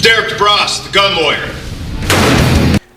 Derek DeBrosse, the gun lawyer.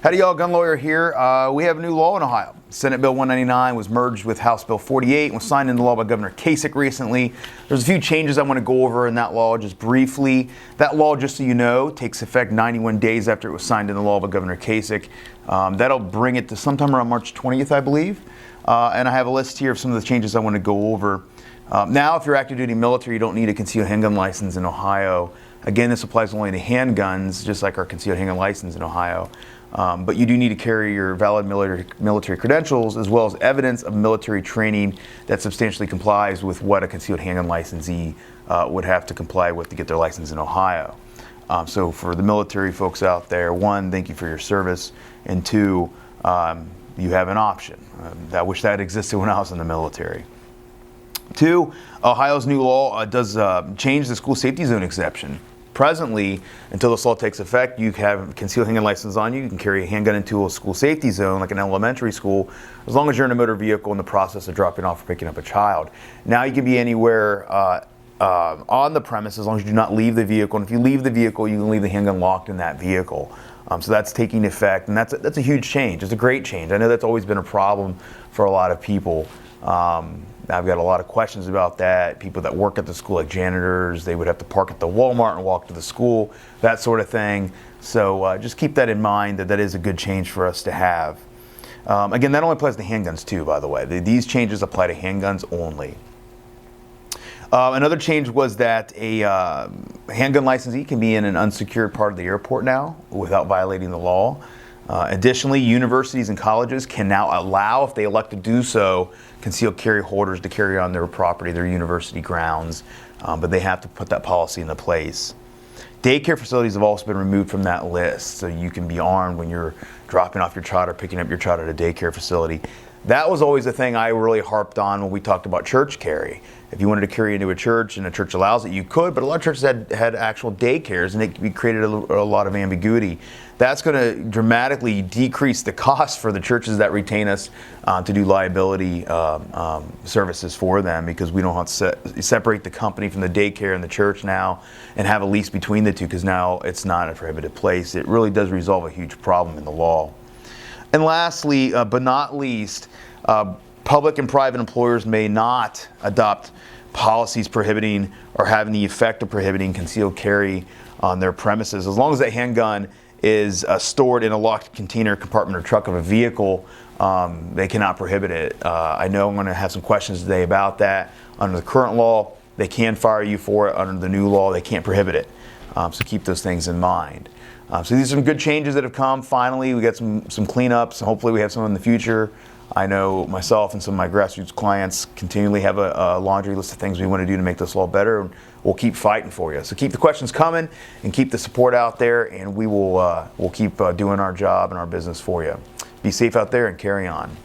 Howdy y'all, gun lawyer here. We have a new law in Ohio. Senate Bill 199 was merged with House Bill 48 and was signed into law by Governor Kasich recently. There's a few changes I want to go over in that law just briefly. That law, just so you know, takes effect 91 days after it was signed into law by Governor Kasich. That'll bring it to sometime around March 20th, I believe. And I have a list here of some of the changes I want to go over. Now, if you're active duty military, you don't need a concealed handgun license in Ohio. Again, this applies only to handguns, just like our concealed handgun license in Ohio. But you do need to carry your valid military credentials as well as evidence of military training that substantially complies with what a concealed handgun licensee would have to comply with to get their license in Ohio. So for the military folks out there, one, thank you for your service, and two, you have an option. I wish that existed when I was in the military. Two, Ohio's new law does change the school safety zone exception. Presently, until this law takes effect, you have a concealed handgun license on you. You can carry a handgun into a school safety zone, like an elementary school, as long as you're in a motor vehicle in the process of dropping off or picking up a child. Now you can be anywhere on the premise as long as you do not leave the vehicle. And if you leave the vehicle, you can leave the handgun locked in that vehicle. So that's taking effect, and that's a huge change. It's a great change. I know that's always been a problem for a lot of people. I've got a lot of questions about that. People that work at the school, like janitors, they would have to park at the Walmart and walk to the school, that sort of thing. So just keep that in mind, that is a good change for us to have. Again, that only applies to handguns too, by the way. These changes apply to handguns only. Another change was that a handgun licensee can be in an unsecured part of the airport now without violating the law. Additionally, universities and colleges can now allow, if they elect to do so, concealed carry holders to carry on their property, their university grounds, but they have to put that policy into place. Daycare facilities have also been removed from that list, so you can be armed when you're dropping off your child or picking up your child at a daycare facility. That was always the thing I really harped on when we talked about church carry. If you wanted to carry into a church and a church allows it, you could, but a lot of churches had actual daycares, and it created a lot of ambiguity. That's going to dramatically decrease the cost for the churches that retain us to do liability services for them, because we don't have to separate the company from the daycare and the church now and have a lease between the two, because now it's not a prohibited place. It really does resolve a huge problem in the law. And lastly, but not least, public and private employers may not adopt policies prohibiting or having the effect of prohibiting concealed carry on their premises. As long as that handgun is stored in a locked container, compartment, or truck of a vehicle, they cannot prohibit it. I know I'm going to have some questions today about that. Under the current law, they can fire you for it. Under the new law, they can't prohibit it. So keep those things in mind. So these are some good changes that have come. Finally, we got some cleanups, and hopefully we have some in the future. I know myself and some of my grassroots clients continually have a laundry list of things we want to do to make this law better. We'll keep fighting for you. So keep the questions coming and keep the support out there, and we'll keep doing our job and our business for you. Be safe out there and carry on.